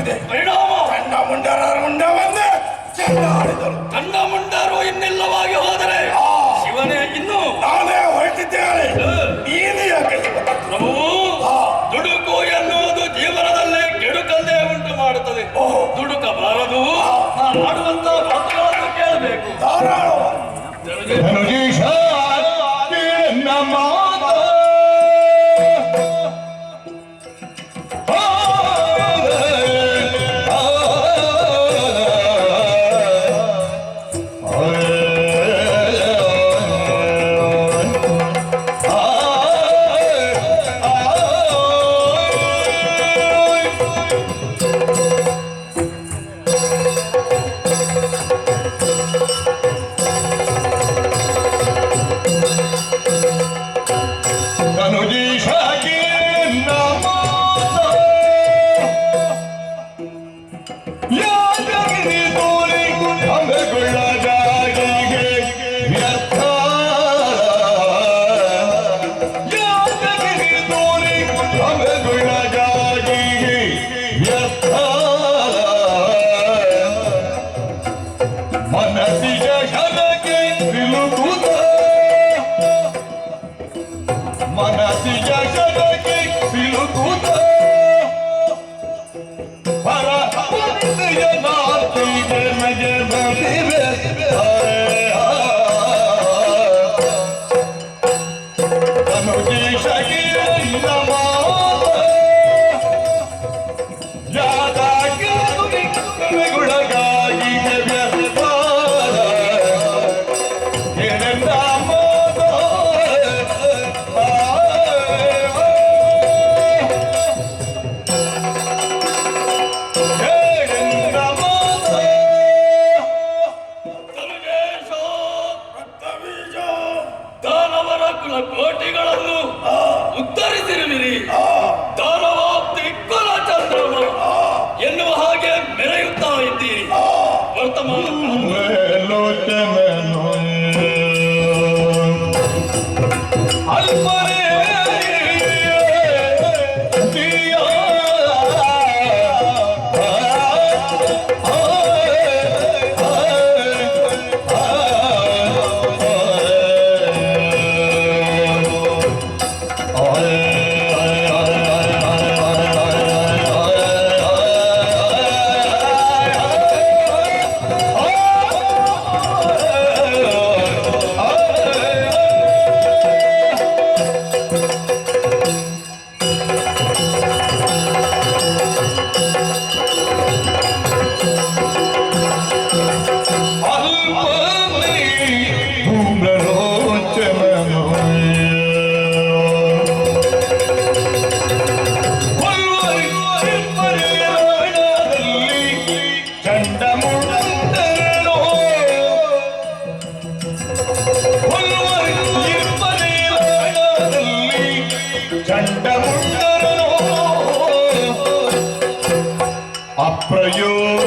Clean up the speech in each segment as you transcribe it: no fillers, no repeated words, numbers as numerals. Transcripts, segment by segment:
ಬಂದಿದೆ. ಪರಿಣಾಮ ಚಂಡಮುಂಡರ ಮುಂಡ ಬಂದು ಚೆಂಡಾಡಿದರು. ಚಂಡಮುಂಡರು ಇನ್ನಿಲ್ಲವಾಗಿ ಹೋದರೆ ಶಿವನೇ ಇನ್ನು ನಾನೇ ಹೊರಟಿದ್ದೇನೆ. ನೀನು ಯಾಕೆ ಪ್ರಭು ದುಡುಕು ಎನ್ನುವುದು ಜೀವನದಲ್ಲಿ ಕೆಡುಕನ್ನೇ ಉಂಟು ಮಾಡುತ್ತದೆ. ದುಡುಕಬಾರದು. ಆಡುವಂತ ಮಾತುಗಳನ್ನು ಕೇಳಬೇಕು. ಧಾರಾಳವಾಗಿ ಕೋಟಿಗಳನ್ನು ಉತ್ತರಿಸಿರುವಿರಿ. ದಾನವಾಪ್ತಿ ಕುಲ ಚಂದ್ರಮ ಎನ್ನುವ ಹಾಗೆ ಮೆರೆಯುತ್ತಾ ಇದ್ದೀರಿ. ವರ್ತಮಾನ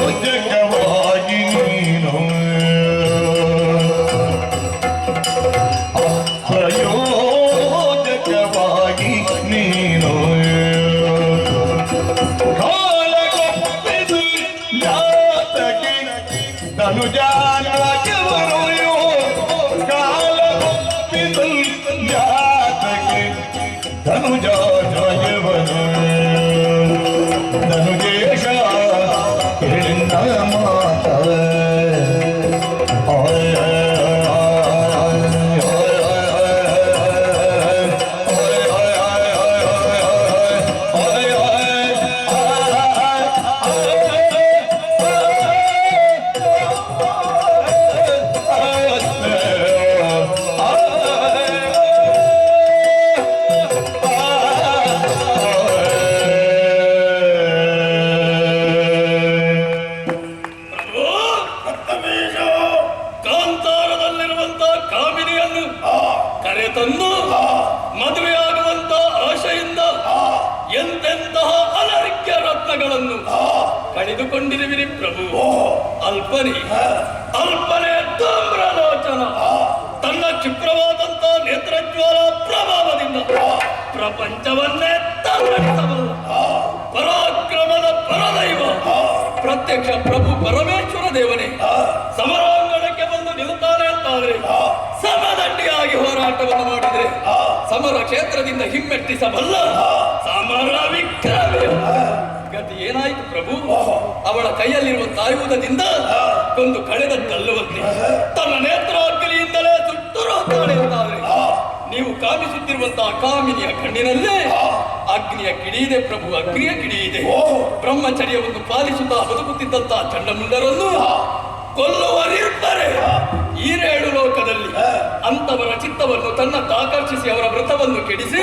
ಅಪ್ರಯೋಜಕವಾಗಿ ನೀನು ಅಪ್ರಯೋಜಕವಾಗಿ ನೀನು ಕಾಲಗೊಪ್ಪಿದು ಯಾತಕ್ಕೆ ಧನುಜಾನಕವರು ಕಾಲಗೊಪ್ಪಿದು ಯಾತಕ್ಕೆ ಧನುಜಾನಯವನು ಧನುಜೇಶ ಮಾತಾ ತಂದು ಮದುವೆಯಾಗುವಂತ ಆಶೆಯಿಂದ ಎಂತೆಂತಹ ಅನರ್ಘ್ಯ ರತ್ನಗಳನ್ನು ಕಳೆದುಕೊಂಡಿರುವಿರಿ ಪ್ರಭು. ಅಲ್ಪನೆ ತಾಮ್ರಲೋಚನ ತನ್ನ ಕ್ಷಿಪ್ರವಾದಂತ ನೇತ್ರಜ್ವಾಲ ಪ್ರಭಾವದಿಂದ ಪ್ರಪಂಚವನ್ನೇ ತಲ್ಲಡಿಸಬಲ್ಲ ಪರಾಕ್ರಮದ ಪರದೈವ ಪ್ರತ್ಯಕ್ಷ ಪ್ರಭು ಪರಮೇಶ್ವರ ದೇವನೇ ಸಮರಾಂಗಣಕ್ಕೆ ಬಂದು ನಿಲ್ತಾನೆ ಅಂತಾದ್ರೆ ಸಮದಂಡಿಯಾಗಿ ಹೋರಾಟವನ್ನು ಮಾಡಿದ್ರೆ ಸಮರ ಕ್ಷೇತ್ರದಿಂದ ಹಿಮ್ಮೆಟ್ಟಿಸಬಲ್ಲ ಸಮರ ವಿಕ್ರಮೇ. ಗತಿ ಏನಾಯಿತು ಪ್ರಭು? ಅವಳ ಕೈಯಲ್ಲಿರುವ ತಾಯುವುದದಿಂದ ಕೊಂದು ಕಳೆದದ್ದಲ್ಲವಂತೆ ತನ್ನ ನೇತ್ರಾಗ್ನಿಯಿಂದಲೇ ಸುಟ್ಟುರುತ್ತಾಳೆ ಅಂತಾದ್ರೆ ನೀವು ಕಾಮಿಸುತ್ತಿರುವಂತಹ ಕಾಮಿನಿಯ ಕಣ್ಣಿನಲ್ಲೇ ಅಗ್ನಿಯ ಕಿಡಿಯಿದೆ ಪ್ರಭು, ಅಗ್ನಿಯ ಕಿಡಿಯಿದೆ. ಬ್ರಹ್ಮಚರ್ಯವನ್ನು ಪಾಲಿಸುತ್ತಾ ಬದುಕುತ್ತಿದ್ದಂತಹ ಚಂಡಮುಂಡರನ್ನು ಕೊಲ್ಲುವರಿರ್ತಾರೆ ಈರೇಳು ಲೋಕದಲ್ಲಿ. ಅಂತವರ ಚಿತ್ತವನ್ನು ತನ್ನತ್ತಾಕರ್ಷಿಸಿ ಅವರ ವ್ರತವನ್ನು ಕೆಡಿಸಿ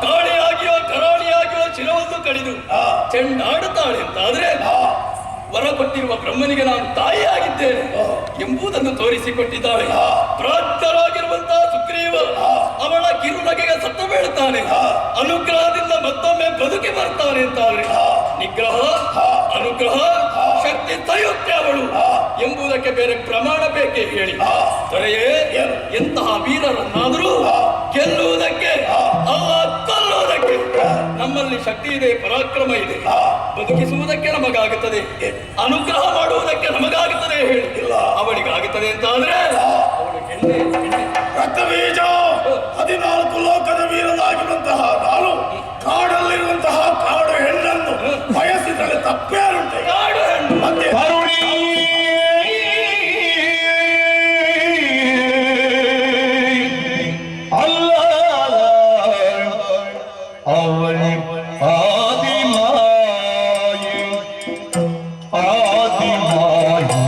ಕಾಳಿಯಾಗಿಯೋ ಕರಾಳಿಯಾಗಿಯೋ ಶಿರವನ್ನು ಕಡಿದು ಚೆಂಡಾಡುತ್ತಾಳೆ ಅಂತಾದ್ರೆ ವರ ಕೊಟ್ಟಿರುವ ಬ್ರಹ್ಮನಿಗೆ ನಾನು ತಾಯಿಯಾಗಿದ್ದೇನೆ ಎಂಬುದನ್ನು ತೋರಿಸಿಕೊಟ್ಟಿದ್ದಾಳೆ. ಪ್ರಾಜ್ಞರಾಗಿರುವಂತಹ ಸುಗ್ರೀವ ಅವಳ ಕಿರುನಗೆಗೆ ಸತ್ತು ಬೀಳುತ್ತಾನೆ, ಅನುಗ್ರಹದಿಂದ ಮತ್ತೊಮ್ಮೆ ಬದುಕಿ ಬರ್ತಾನೆ ಅಂತಾದ್ರೆ ನಿಗ್ರಹ ಅನುಗ್ರಹ ಶಕ್ತಿ ತಯುತ್ತೆ ಅವಳು ಎಂಬುದಕ್ಕೆ ಬೇರೆ ಪ್ರಮಾಣ ಬೇಕೇ ಹೇಳಿ? ದೊರೆಯೇ, ಎಂತಹ ವೀರರನ್ನಾದರೂ ಗೆಲ್ಲುವುದಕ್ಕೆ ಅಲ್ಲ ಕೊಲ್ಲುವುದಕ್ಕೆ ನಮ್ಮಲ್ಲಿ ಶಕ್ತಿ ಇದೆ, ಪರಾಕ್ರಮ ಇದೆ. ಬದುಕಿಸುವುದಕ್ಕೆ ನಮಗಾಗುತ್ತದೆ, ಅನುಗ್ರಹ ಮಾಡುವುದಕ್ಕೆ ನಮಗಾಗುತ್ತದೆ ಹೇಳಿ? ಅವಳಿಗಾಗುತ್ತದೆ ಅಂತಾದ್ರೆ ರಕ್ತಬೀಜ 14 ಲೋಕದ ವೀರನಾಗಿರುವಂತಹ ನಾನು ಕಾಡಲ್ಲಿರುವಂತಹ ಕಾಡು ಹೆಣ್ಣನ್ನು ಬಯಸಿದರೆ ತಪ್ಪೇನುಂಟೆ? ಕಾಡು ಹೆಣ್ಣು ಮತ್ತೆ ಕರುಣಿ ಅಲ್ಲ ಅವಳಿ ಆದಿಮಾಯಿ ಆದಿಮಾಯಿ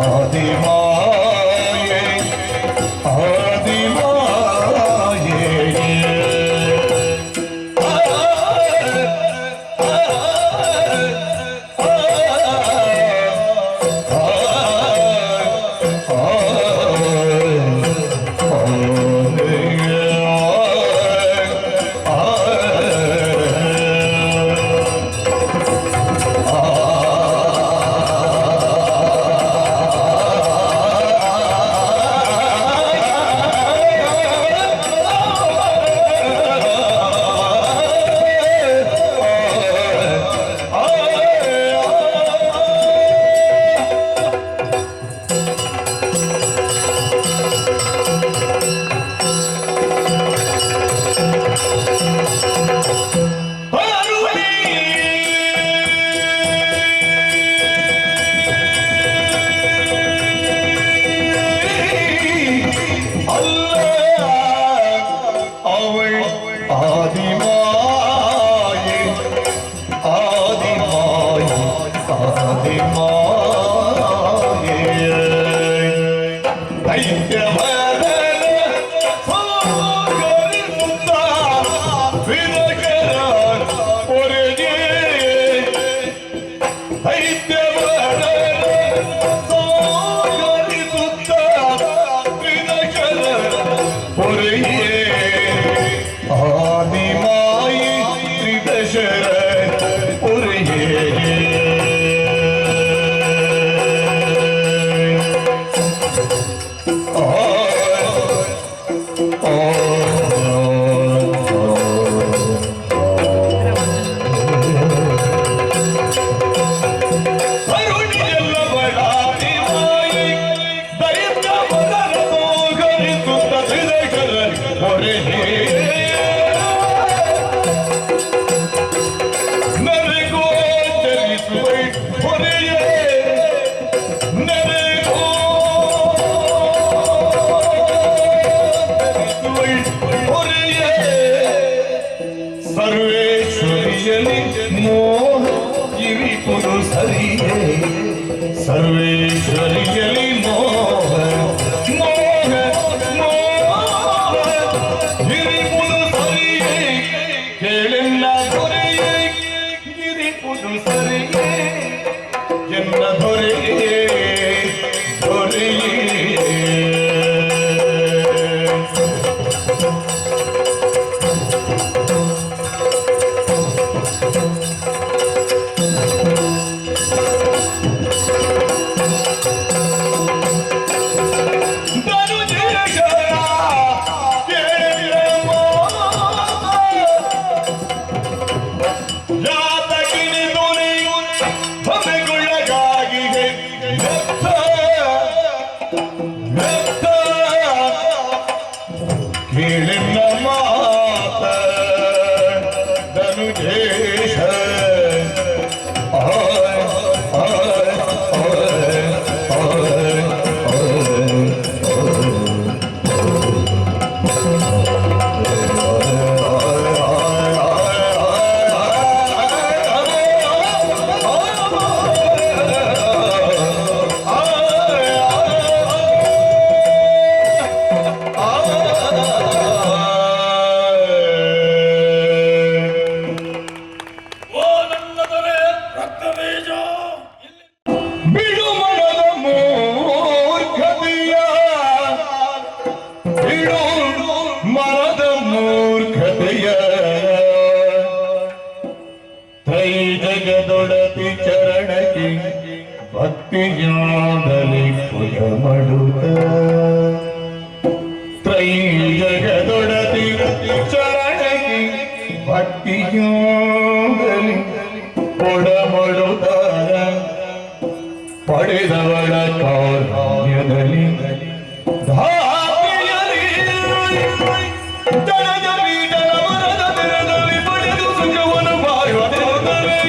ಆದಿಮಾಯಿ ಆದಿಮಾಯಿ ಸರ್ವೇಶ್ವರಿಯಲಿ ಮೋಹ ಕಿರಿಪುದು ಸರಿಯೇ ಸರ್ವೇಶ್ವರಿಯಲಿ ಮೋಹ ಮೋಹ ಮೋಹ ಗಿರಿಪುದು ಸರಿಯೇ ಕೇಳೆಲ್ಲ ದೊರೆಯೇ ಗಿರಿಪುದು ಸರಿಯೇ ಎನ್ನ ದೊರೆಯೇ ದೊರೆಯೇ ಜಗದೊಡತಿ ಚರಣಕ್ಕೆ ಭಕ್ತಿಯಾಗಲಿ ಪುಯ ಮಡುತ್ತ ತ್ರೈ ಜಗದೊಡತಿ ಚರಣಕ್ಕೆ ಭಕ್ತಿಯಾಗಲಿ ಕೊಡಮಡುತ್ತ ಪಡೆದವಳ ಕಾರುಣ್ಯದಲ್ಲಿ ಧಾತ್ರಿಯಲಿ ಜನಜ ಬೀಜನ ಮರದ ತೆರೆದಲ್ಲಿ ಪಡೆದು ಸುಖವನ್ನು ಬಾಳುವುದೆಂದರೆ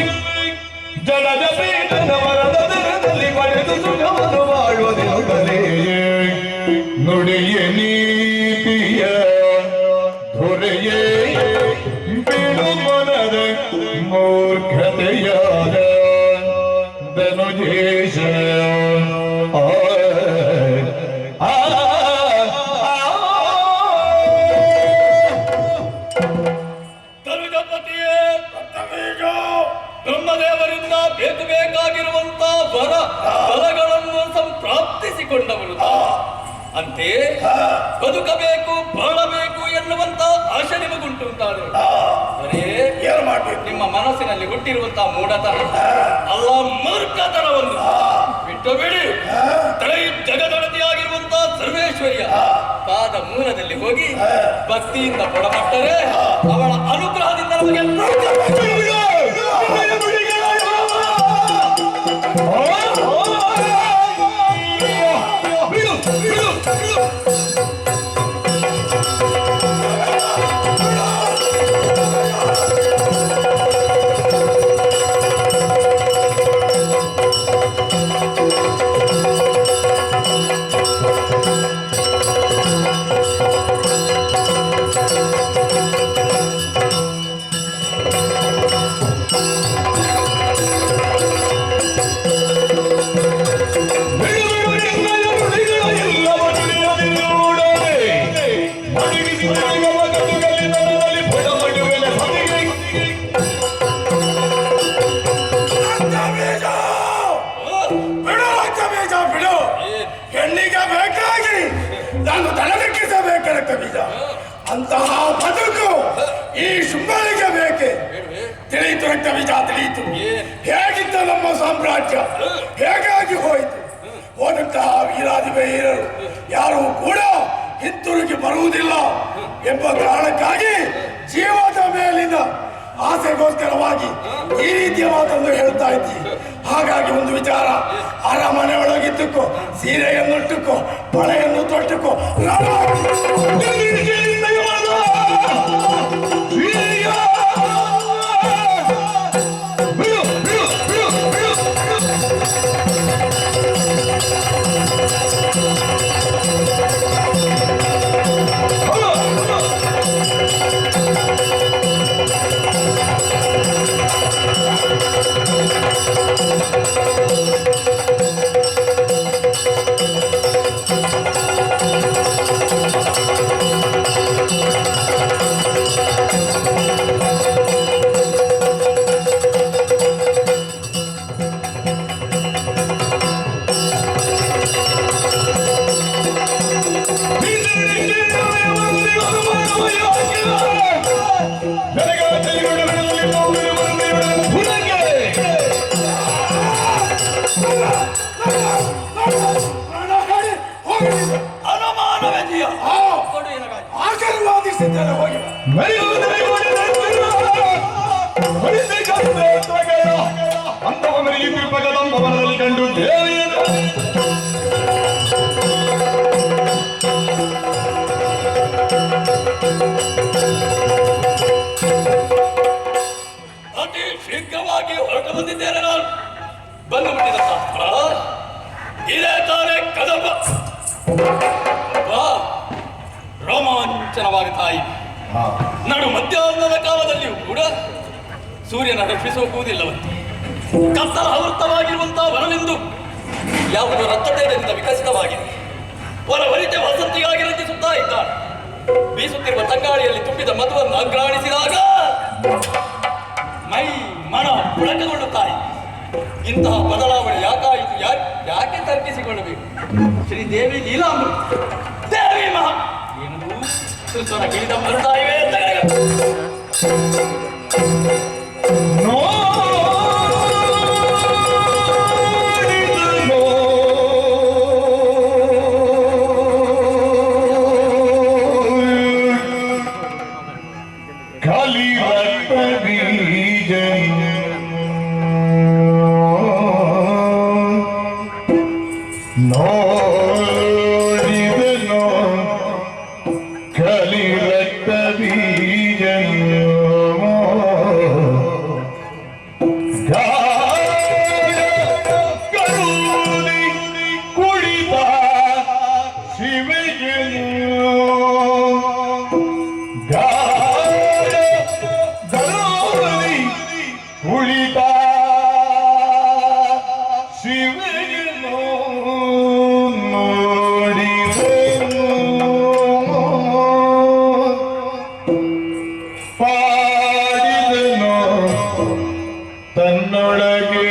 ಜನಜ ಬೀಜನ ಮರದ ತೆರೆದಲ್ಲಿ ಪಡೆದು ಸುಖವನ್ನು ಬಾಳುವುದೆಂದರೆ ನುಡಿಯ ನೀತಿಯ ದೊರೆಯೇ ಬಿಡು ಮನದ ಮೂರ್ಖತೆಯಾದ ಧನುಜೇಶ ಧನುಜಪತಿಯೇ ಬ್ರಹ್ಮದೇವರಿಂದ ಬೇಕು ಬೇಕಾಗಿರುವಂತ ವರ ಫಲಗಳನ್ನು ಸಂಪ್ರಾಪ್ತಿಸಿಕೊಂಡವರು ಅಂತೆಯೇ ಬದುಕಬೇಕು ಬಾಳಬೇಕು ಎನ್ನುವಂತ ಆಶೆ ನಿಮಗುಂಟು ಅಂತಾರೆ. ಏನು ಮಾಡ್ಬೇಕು? ನಿಮ್ಮ ಮನಸ್ಸಿನಲ್ಲಿ ಹುಟ್ಟಿರುವಂತಹ ಮೂಢತನ ಅಲ್ಲ ಮೂರ್ಖತನವನ್ನು ಬಿಟ್ಟು ಬಿಡಿ. ಜಗದೊಡತಿಯಾಗಿರುವಂತಹ ಸರ್ವೇಶ್ವರಿಯ ಪಾದ ಮೂಲದಲ್ಲಿ ಹೋಗಿ ಭಕ್ತಿಯಿಂದ ಕೊಡಪಟ್ಟರೆ ಅವಳ ಅನುಗ್ರಹದಿಂದ ನಮಗೆ ಅಂತಹ ಬದುಕು ಈ ಶುಂಭನಿಗೆ ಬೇಕೆ? ತಿಳಿಯಿತು ರಕ್ತ ಬೀಜ, ತಿಳಿಯಿತು. ಹೇಗಿದ್ದ ನಮ್ಮ ಸಾಮ್ರಾಜ್ಯ, ಹೇಗಾಗಿ ಹೋಯಿತು. ಹೋದಂತಹ ವೀರಾಧಿವೀರರು ಯಾರು ಕೂಡ ಹಿಂತಿರುಗಿ ಬರುವುದಿಲ್ಲ ಎಂಬ ಕಾರಣಕ್ಕಾಗಿ ಜೀವದ ಮೇಲಿನ ಆಸೆಗೋಸ್ಕರವಾಗಿ ಈ ರೀತಿಯ ಮಾತನ್ನು ಹೇಳ್ತಾ ಇದ್ದೀವಿ. ಹಾಗಾಗಿ ಒಂದು ವಿಚಾರ, ಅರಮನೆ ಒಳಗಿದ್ದಕ್ಕೋ ಸೀರೆಯನ್ನುಟ್ಟುಕೋ ಬಳೆಯನ್ನು ತೊಟ್ಟುಕೋ ಆಶೀರ್ವಾದಿಸಿದ್ದೇನೆ. ಹೋಗಿ ಅಂತವರಿಗೆ ಭವನದಲ್ಲಿ ಕಂಡು ದೇವಿಯನ್ನು ಅತಿ ಶೀಘ್ರವಾಗಿ ಹೊರಟು ಬಂದಿದ್ದೇನೆ. ನಾನು ಬಂದು ಬಿಟ್ಟಿದ ಶಾಸ್ತ್ರ ಇದೇ ತಾನೇ ಕದಪ ರೋಮಾಂಚನವಾಗುತ್ತಾ ಇದೆ. ನಡು ಮಧ್ಯಾಹ್ನದ ಕಾಲದಲ್ಲಿಯೂ ಕೂಡ ಸೂರ್ಯನ ರಕ್ಷಿಸೋಗುವುದಿಲ್ಲವಂತೆ. ಕತ್ತಲ ಆವೃತವಾಗಿರುವಂತಹ ವನವೆಂದು ಯಾವುದು ರಕ್ತತೇಜದಿಂದ ವಿಕಸಿತವಾಗಿದೆ. ಹೊರವರಿತೆ ವಸಂತಿಗಾಗಿ ರಚಿಸುತ್ತಾ ಇದ್ದಾನೆ. ಬೀಸುತ್ತಿರುವ ತಂಗಾಳಿಯಲ್ಲಿ ತುಂಬಿದ ಮಧುವನ್ನು ಅಗ್ರಾಣಿಸಿದಾಗ ಮೈ ಮನ ಪುಳಕಗೊಳ್ಳುತ್ತಾ ಇದೆ. ಇಂತಹ ಬದಲಾವಣೆ ಯಾಕಾಯಿತು? ಯಾಕೆ ತರ್ಕಿಸಿಕೊಳ್ಳಬೇಕು? ಶ್ರೀದೇವಿ ಲೀಲಾಮೃತ ದೇವಿ ಮಹಾ ಎಂದು ಸ್ವರ ಗಿಳಿದ ಮರುತಾಯಿವೆ ಅಂತ ಕರುಣಿ ಕುಳಿತ ಶಿವನು ಗರುಣಿ ಕುಳಿತ ಶಿವನು ನೋಡಿದನು ಪಾಡಿದನು ತನ್ನೊಳಗೆ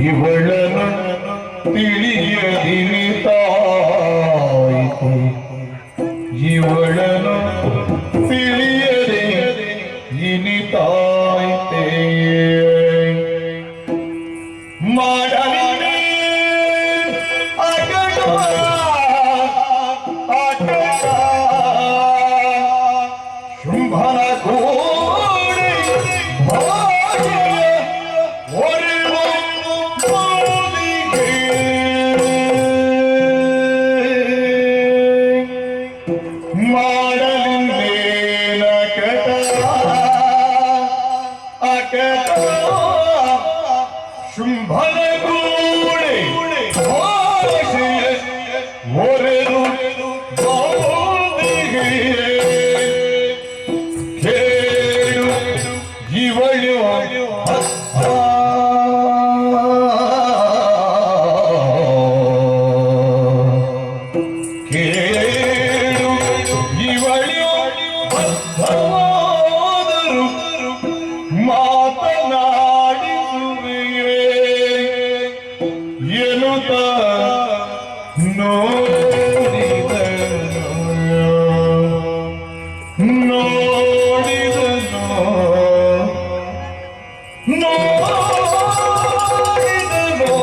ಇವಳನ್ನು ತಿಳಿಯದಿನಿತಾಯಿತು ಇವಳನ್ನು ತಿಳಿಯದೆ ಇನಿತಾಯಿತೆ ಮಾಡಲಿ ಅಗಡ ಅಗಡ ಶುಂಭನ ಗೋಡೆ ಭಾಷೆಯ ಒರೆವ ಮಾಲಿಗೆ ಮಾಡಲಿಂದೇನ ಕಟ ಅಕಟ ಶುಂಭನ ಗೋಡೆ ಭಾಷೆಯ ಒರೆದು ಮಾಲಿಗೆ ಕೇಳು ಇವಳು ಕೇಳು ಇವಳು ಬದ್ಧವಾದರು ಮಾತನಾಡಿಸುವೆ ಎನ್ನುತ್ತ ನೋಡಿದನು ನೋಡಿದನು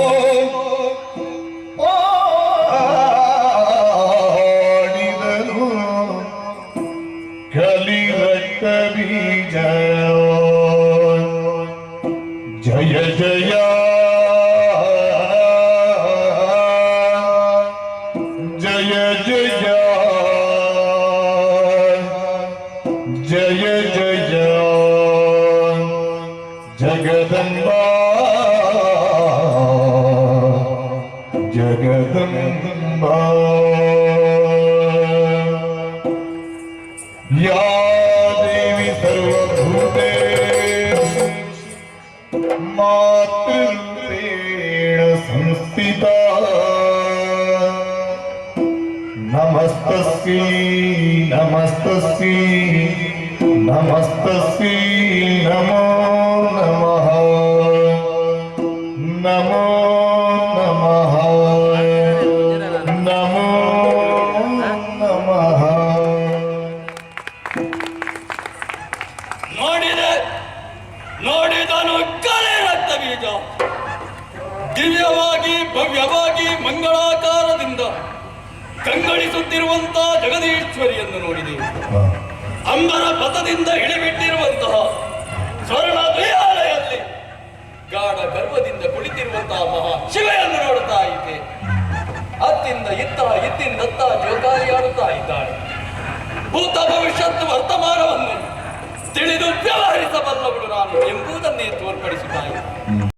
ಆಡಿದನು ಕಲಿರಕ್ತ ಬೀಜ ಜಯ ಜಯ ಜಯ ಜಯ ಜಯ ಜಯ ಜಗದಂಬಾ ಜಗದಂಬಾ ಯಾ ದೇವಿ ಸರ್ವಭೂತೇಷು ಮಾತೃರೂಪೇಣ ಸಂಸ್ಥಿತಾ ನಮಸ್ತಸ್ಯೈ ನಮಸ್ತಸ್ಯೈ ನಮಸ್ತಸ್ಯೈ ನಮೋ ನಮಃ ನಮೋ ನಮಃ ನಮೋ ನಮಃ ನೋಡಿದನು ಕಲೆ ರಕ್ತ ಬೀಜ ದಿವ್ಯವಾಗಿ ಭವ್ಯವಾಗಿ ಮಂಗಳಾಕಾರದಿಂದ ಕಂಗಳಿಸುತ್ತಿರುವಂತಹ ಜಗದೀಶ್ವರಿಯನ್ನು ನೋಡಿದೆ. ಅಂಬರ ಪಥದಿಂದ ಇಳಿಬಿಟ್ಟಿರುವಂತಹ ಸ್ವರ್ಣ ದ್ವಯಾಲಯಲ್ಲಿ ಗಾಢ ಗರ್ಭದಿಂದ ಕುಳಿತಿರುವಂತಹ ಮಹಾ ಶಿವೆಯನ್ನು ನೋಡುತ್ತಾ ಇದ್ದೆ. ಅತ್ತಿಂದ ಇತ್ತ ಇತ್ತಿಂದತ್ತ ಜೋಕಾಲಿಯಾಡುತ್ತಾ ಇದ್ದಾಳೆ. ಭೂತ ಭವಿಷ್ಯತ್ ವರ್ತಮಾನವನ್ನು ತಿಳಿದು ವ್ಯವಹರಿಸಬಲ್ಲವಳು ನಾನು ಎಂಬುದನ್ನೇ ತೋರ್ಪಡಿಸುತ್ತಾ